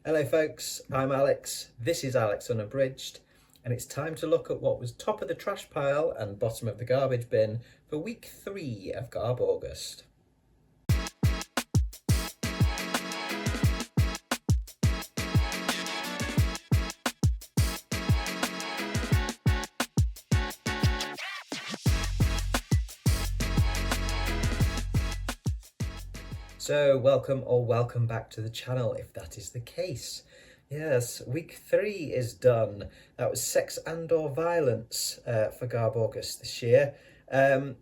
Hello folks, I'm Alex, this is Alex Unabridged, and it's time to look at what was top of the trash pile and bottom of the garbage bin for week 3 of GARBAUGUST. So welcome back to the channel if that is the case. Yes, week 3 is done. That was sex and or violence for GARBAUGUST this year. And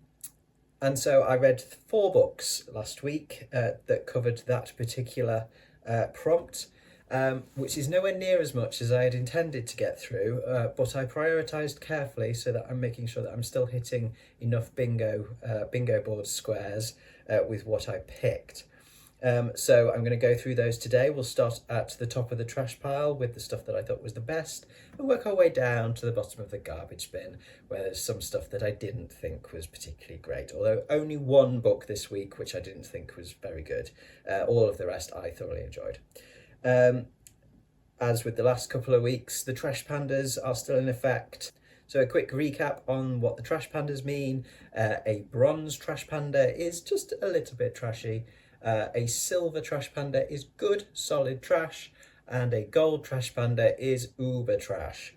so I read 4 books last week that covered that particular prompt, which is nowhere near as much as I had intended to get through, but I prioritised carefully so that I'm making sure that I'm still hitting enough bingo board squares with what I picked. So I'm going to go through those today. We'll start at the top of the trash pile with the stuff that I thought was the best and work our way down to the bottom of the garbage bin where there's some stuff that I didn't think was particularly great, although only one book this week which I didn't think was very good. All of the rest I thoroughly enjoyed. As with the last couple of weeks, the trash pandas are still in effect. So a quick recap on what the trash pandas mean. A bronze trash panda is just a little bit trashy. A silver trash panda is good, solid trash, and a gold trash panda is uber trash.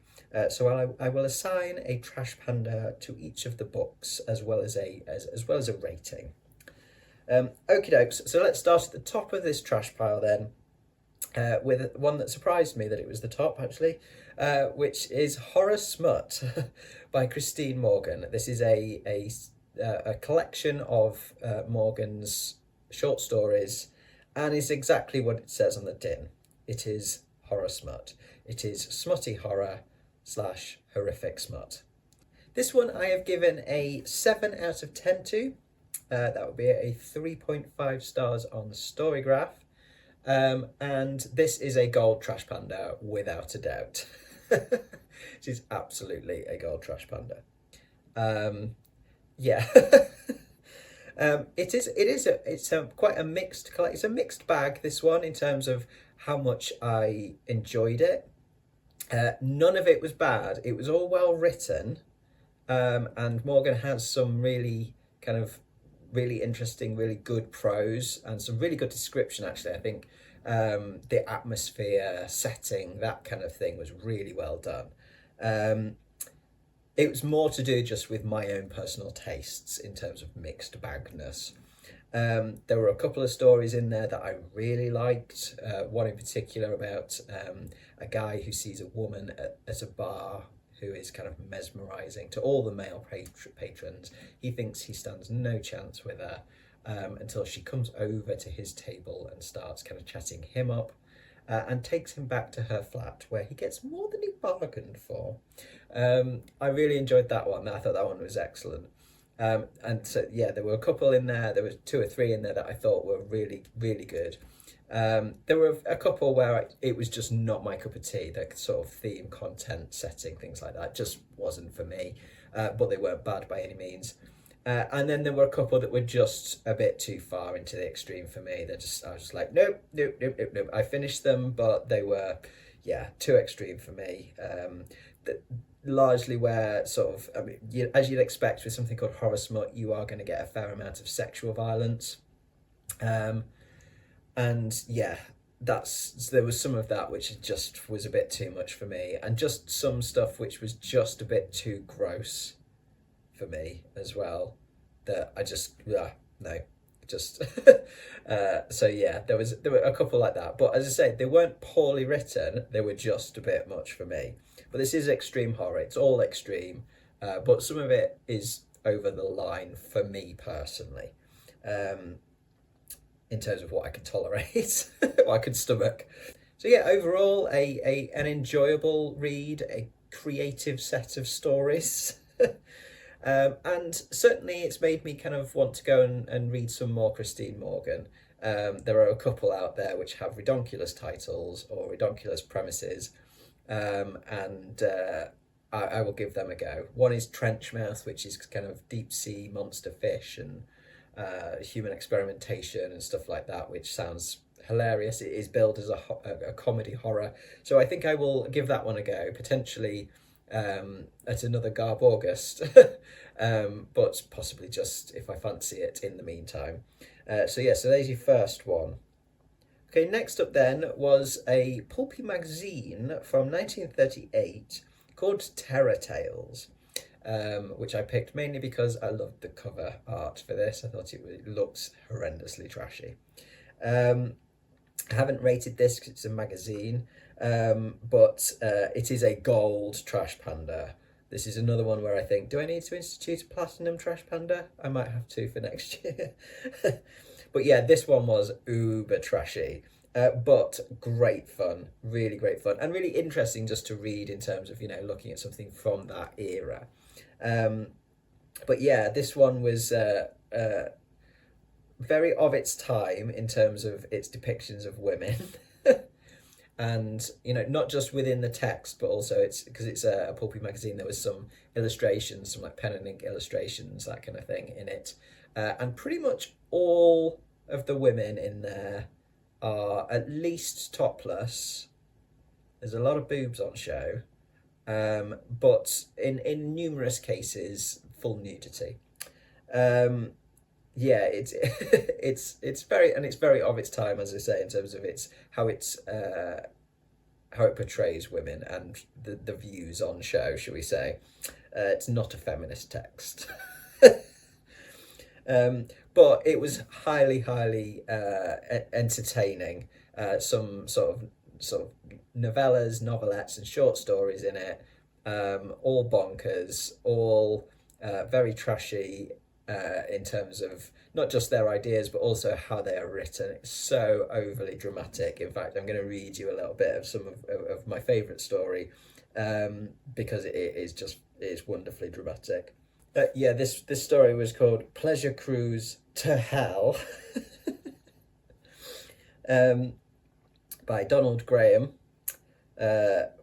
So I will assign a trash panda to each of the books as well as a rating. Okie dokes. So let's start at the top of this trash pile then, with one that surprised me that it was the top actually, which is Horror Smut by Christine Morgan. This is a collection of Morgan's short stories, and is exactly what it says on the tin. It is horror smut. It is smutty horror / horrific smut. This one I have given a 7 out of 10 to. That would be a 3.5 stars on the Storygraph. And this is a gold trash panda without a doubt. It is absolutely a gold trash panda. Yeah. It's quite a mixed collect. It's a mixed bag, this one, in terms of how much I enjoyed it. None of it was bad. It was all well written, and Morgan has some really interesting, really good prose and some really good description. Actually, I think the atmosphere, setting, that kind of thing was really well done. It was more to do just with my own personal tastes in terms of mixed bagness. There were a couple of stories in there that I really liked. One in particular about a guy who sees a woman at a bar who is kind of mesmerising to all the male patrons. He thinks he stands no chance with her until she comes over to his table and starts kind of chatting him up. And takes him back to her flat where he gets more than he bargained for. I really enjoyed that one. I thought that one was excellent. And so, yeah, there were a couple in there. There was 2 or 3 in there that I thought were really, really good. There were a couple where it was just not my cup of tea. The sort of theme, content, setting, things like that just wasn't for me. But they weren't bad by any means. And then there were a couple that were just a bit too far into the extreme for me. I was just like, nope. I finished them, but they were, too extreme for me. Largely where sort of, as you'd expect with something called horror smut, you are going to get a fair amount of sexual violence. And yeah, there was some of that which just was a bit too much for me, and just some stuff which was just a bit too gross for me as well, that I just so yeah, there were a couple like that, but as I say, they weren't poorly written, they were just a bit much for me. But this is extreme horror, it's all extreme, but some of it is over the line for me personally, in terms of what I could tolerate, what I could stomach. So yeah, overall an enjoyable read, a creative set of stories. And certainly it's made me kind of want to go and read some more Christine Morgan. There are a couple out there which have redonkulous titles or redonkulous premises, and I will give them a go. One is Trenchmouth, which is kind of deep sea monster fish and human experimentation and stuff like that, which sounds hilarious. It is billed as a comedy horror, so I think I will give that one a go, potentially at another Garb August, but possibly just if I fancy it in the meantime. So yeah, so there's your first one. Okay, next up then was a pulpy magazine from 1938 called Terror Tales, which I picked mainly because I loved the cover art for this. I thought it looked horrendously trashy. I haven't rated this because it's a magazine, but it is a gold trash panda. This is another one where I think, do I need to institute a platinum trash panda? I might have to for next year. But yeah, this one was uber trashy, but great fun, really great fun, and really interesting just to read in terms of, looking at something from that era. But yeah, this one was very of its time in terms of its depictions of women. And not just within the text, but also it's because it's a pulpy magazine. There was some illustrations, some like pen and ink illustrations, that kind of thing in it, and pretty much all of the women in there are at least topless. There's a lot of boobs on show, but in numerous cases full nudity. Yeah, it's it's very of its time, as I say, in terms of how it portrays women and the views on show, shall we say. It's not a feminist text. But it was highly entertaining. Some sort of novellas, novelettes, and short stories in it. All bonkers, all very trashy. In terms of not just their ideas, but also how they are written. It's so overly dramatic. In fact, I'm going to read you a little bit of some of my favourite story, because it is wonderfully dramatic. Yeah, this story was called Pleasure Cruise to Hell, by Donald Graham.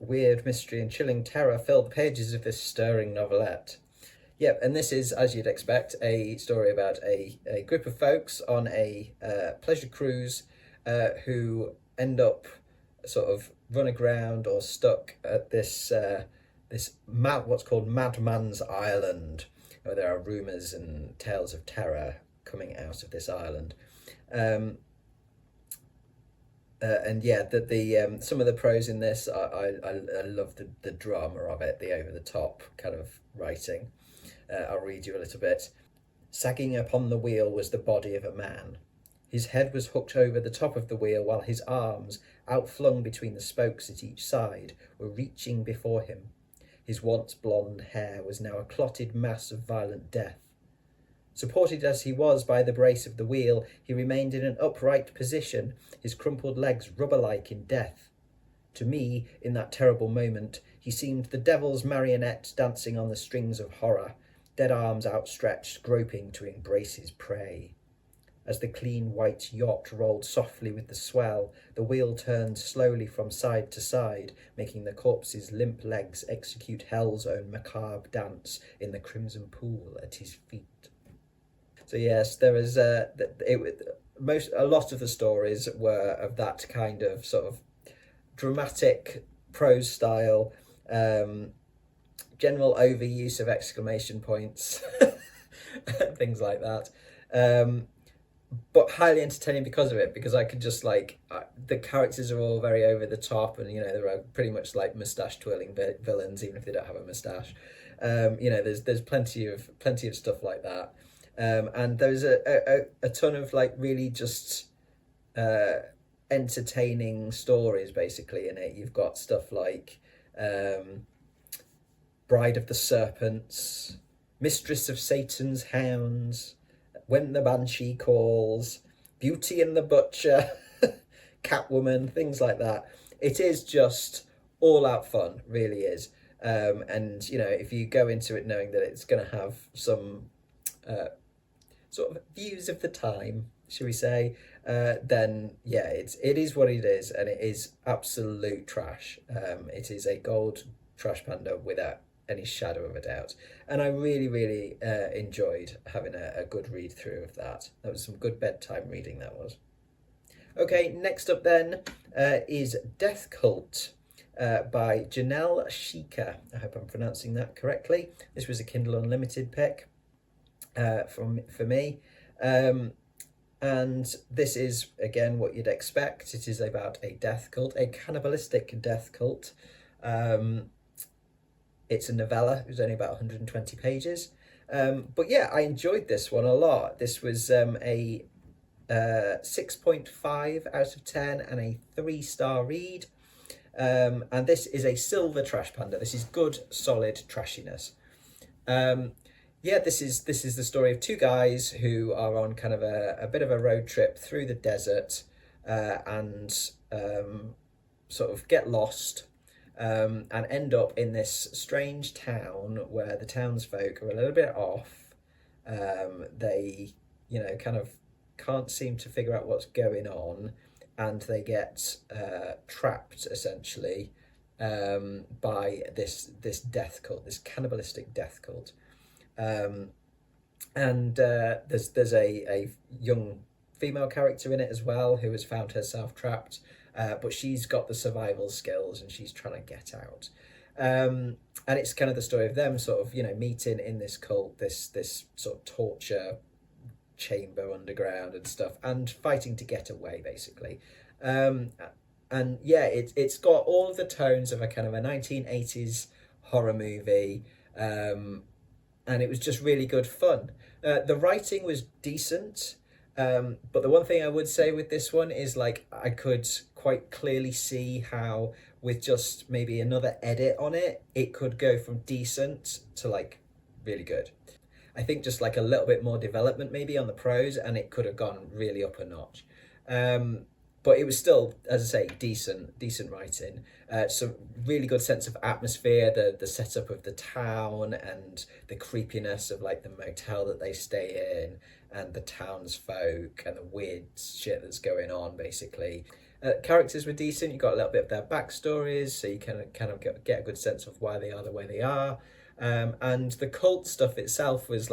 Weird mystery and chilling terror fill the pages of this stirring novelette. Yep, and this is, as you'd expect, a story about a group of folks on a pleasure cruise who end up sort of run aground or stuck at this what's called Madman's Island, where there are rumours and tales of terror coming out of this island. And yeah, the some of the prose in this, I love the drama of it, the over the top kind of writing. I'll read you a little bit. Sagging upon the wheel was the body of a man. His head was hooked over the top of the wheel, while his arms, outflung between the spokes at each side, were reaching before him. His once blonde hair was now a clotted mass of violent death. Supported as he was by the brace of the wheel, he remained in an upright position, his crumpled legs rubber-like in death. To me, in that terrible moment, he seemed the devil's marionette dancing on the strings of horror, dead arms outstretched, groping to embrace his prey. As the clean white yacht rolled softly with the swell, the wheel turned slowly from side to side, making the corpse's limp legs execute hell's own macabre dance in the crimson pool at his feet. So yes, there is a lot of the stories were of that kind of sort of dramatic prose style, general overuse of exclamation points, things like that, but highly entertaining because of it, because I could just the characters are all very over the top, and there are pretty much like moustache twirling villains, even if they don't have a moustache. There's plenty of stuff like that, and there's a ton of really just entertaining stories basically in it. You've got stuff like Bride of the Serpents, Mistress of Satan's Hounds, When the Banshee Calls, Beauty and the Butcher, Catwoman, things like that. It is just all out fun, really is. And if you go into it knowing that it's going to have some sort of views of the time, shall we say, then yeah, it is what it is, and it is absolute trash. It is a gold trash panda without any shadow of a doubt, and I really enjoyed having a good read through of that. That was some good bedtime reading, that was. Okay, next up then is Death Cult by Janelle Sheikha. I hope I'm pronouncing that correctly. This was a Kindle Unlimited pick for me. And this is, again, what you'd expect. It is about a death cult, a cannibalistic death cult. It's a novella. It was only about 120 pages. But yeah, I enjoyed this one a lot. This was a 6.5 out of 10 and a 3-star read. And this is a silver trash panda. This is good, solid trashiness. Yeah, this is the story of two guys who are on kind of a bit of a road trip through the desert and sort of get lost and end up in this strange town where the townsfolk are a little bit off. They, kind of can't seem to figure out what's going on, and they get trapped essentially by this death cult, this cannibalistic death cult. And there's a young female character in it as well who has found herself trapped, but she's got the survival skills and she's trying to get out. And it's kind of the story of them sort of meeting in this cult, this sort of torture chamber underground and stuff, and fighting to get away basically. And yeah, it's got all of the tones of a kind of a 1980s horror movie. And it was just really good fun. The writing was decent, but the one thing I would say with this one is I could quite clearly see how with just maybe another edit on it, it could go from decent to really good. I think just a little bit more development maybe on the prose, and it could have gone really up a notch. But it was still, as I say, decent writing. Some really good sense of atmosphere, the setup of the town and the creepiness of the motel that they stay in and the townsfolk and the weird shit that's going on basically. Characters were decent. You got a little bit of their backstories, so you kind of get a good sense of why they are the way they are. And the cult stuff itself was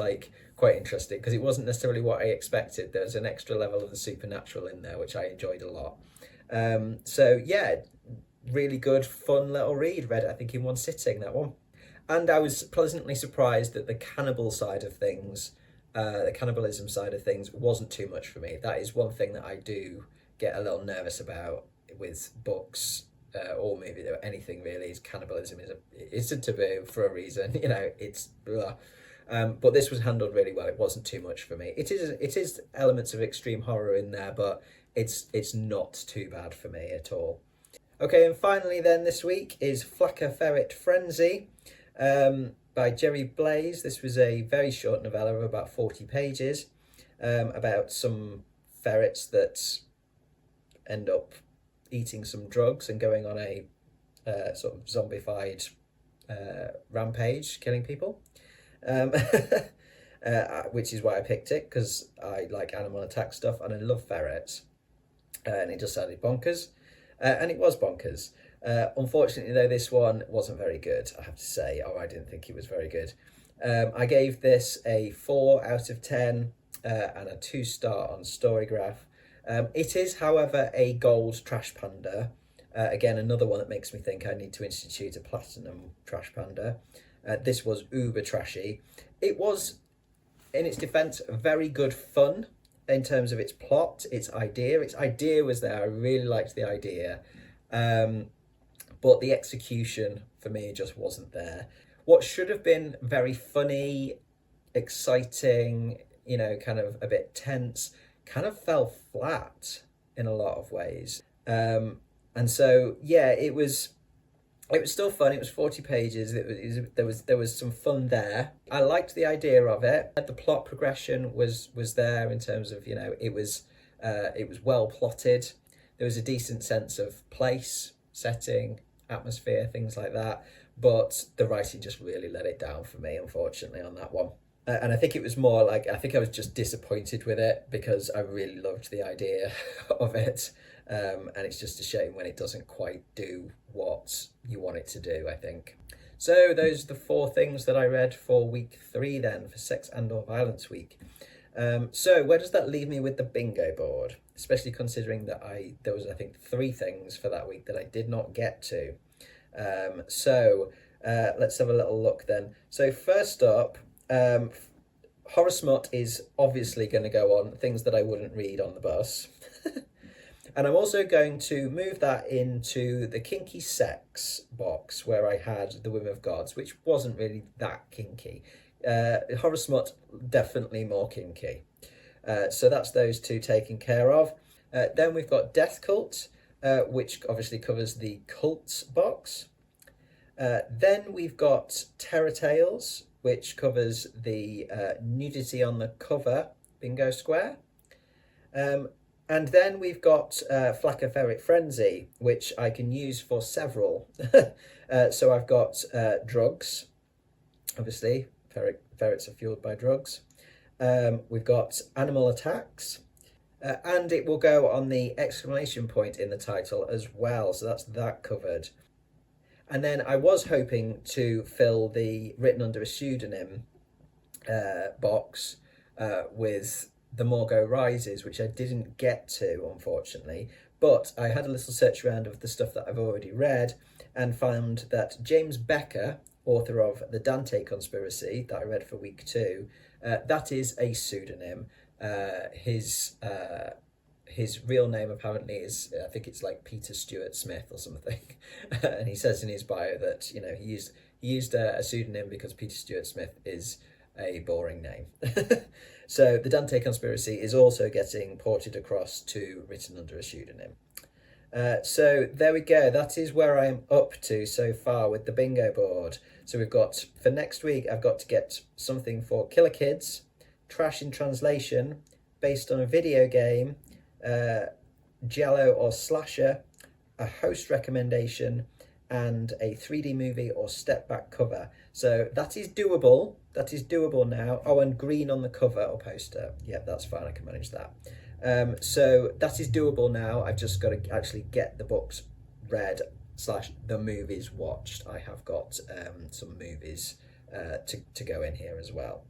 quite interesting because it wasn't necessarily what I expected. There was an extra level of the supernatural in there, which I enjoyed a lot. So yeah, really good, fun little read. Read it, I think, in one sitting, that one. And I was pleasantly surprised that the cannibal side of things, the cannibalism side of things, wasn't too much for me. That is one thing that I do get a little nervous about with books. Or maybe anything really, is cannibalism is a taboo for a reason. It's blah. But this was handled really well. It wasn't too much for me. It is elements of extreme horror in there, but it's not too bad for me at all. Okay, and finally then this week is Flacker Ferret Frenzy by Jerry Blaze. This was a very short novella of about 40 pages about some ferrets that end up eating some drugs and going on a sort of zombified rampage, killing people, which is why I picked it, because I like animal attack stuff and I love ferrets, and it just sounded bonkers, and it was bonkers. Unfortunately though, this one wasn't very good, I have to say, or I didn't think it was very good. I gave this a 4 out of 10 and a 2-star on Storygraph. It is, however, a gold trash panda. Again, another one that makes me think I need to institute a platinum trash panda. This was uber trashy. It was, in its defense, very good fun in terms of its plot, its idea. Its idea was there. I really liked the idea. But the execution, for me, just wasn't there. What should have been very funny, exciting, kind of a bit tense, kind of fell flat in a lot of ways. And so yeah, it was still fun. It was 40 pages. There was some fun there. I liked the idea of it. The plot progression was there in terms of it was well plotted. There was a decent sense of place, setting, atmosphere, things like that. But the writing just really let it down for me, unfortunately, on that one. And I think it was more I think I was just disappointed with it because I really loved the idea of it. And it's just a shame when it doesn't quite do what you want it to do, I think. So those are the 4 things that I read for week 3 then, for Sex and or Violence week. So where does that leave me with the bingo board? Especially considering that there was, I think, 3 things for that week that I did not get to. Let's have a little look then. So first up, horror smut is obviously going to go on things that I wouldn't read on the bus. And I'm also going to move that into the kinky sex box where I had the Women of Gods, which wasn't really that kinky. Horror smut, definitely more kinky. So that's those 2 taken care of. Then we've got Death Cult, which obviously covers the cults box. Then we've got Terror Tales, which covers the nudity on the cover bingo square. And then we've got Flacker Ferret Frenzy, which I can use for several. So I've got drugs, obviously, ferrets are fueled by drugs. We've got animal attacks, and it will go on the exclamation point in the title as well, so that's that covered. And then I was hoping to fill the written under a pseudonym box with The Morgo Rises, which I didn't get to, unfortunately. But I had a little search around of the stuff that I've already read and found that James Becker, author of The Dante Conspiracy, that I read for week 2, that is a pseudonym. His real name apparently is, I think it's like Peter Stuart Smith or something. And he says in his bio that, you know, he used a pseudonym because Peter Stuart Smith is a boring name. So the Dante Conspiracy is also getting ported across to written under a pseudonym. So there we go. That is where I am up to so far with the bingo board. So we've got, for next week, I've got to get something for Killer Kids, Trash in Translation, based on a video game, Giallo or Slasher, a host recommendation, and a 3D movie or step back cover. So that is doable. That is doable now. Oh, and green on the cover or poster. Yeah, that's fine. I can manage that. So that is doable now. I've just got to actually get the books read / the movies watched. I have got some movies to go in here as well.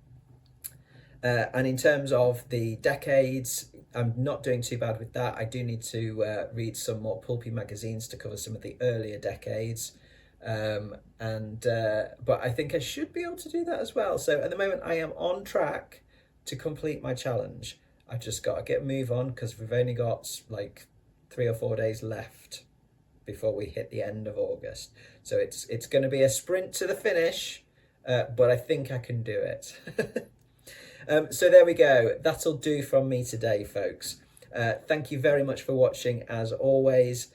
And in terms of the decades, I'm not doing too bad with that. I do need to read some more pulpy magazines to cover some of the earlier decades. But I think I should be able to do that as well. So at the moment I am on track to complete my challenge. I've just got to get a move on because we've only got like 3 or 4 days left before we hit the end of August. So it's going to be a sprint to the finish, but I think I can do it. So there we go. That'll do from me today, folks. Thank you very much for watching as always.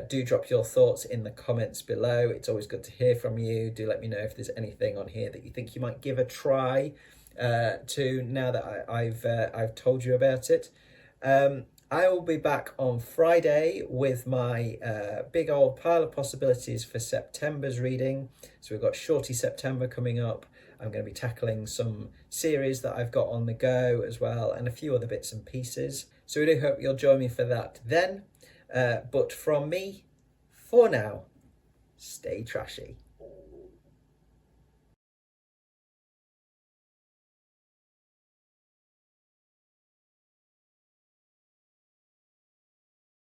Do drop your thoughts in the comments below. It's always good to hear from you. Do let me know if there's anything on here that you think you might give a try to now that I've told you about it. I will be back on Friday with my big old pile of possibilities for September's reading. So we've got Shorty September coming up. I'm going to be tackling some series that I've got on the go as well, and a few other bits and pieces. So we do hope you'll join me for that then. But from me, for now, stay trashy.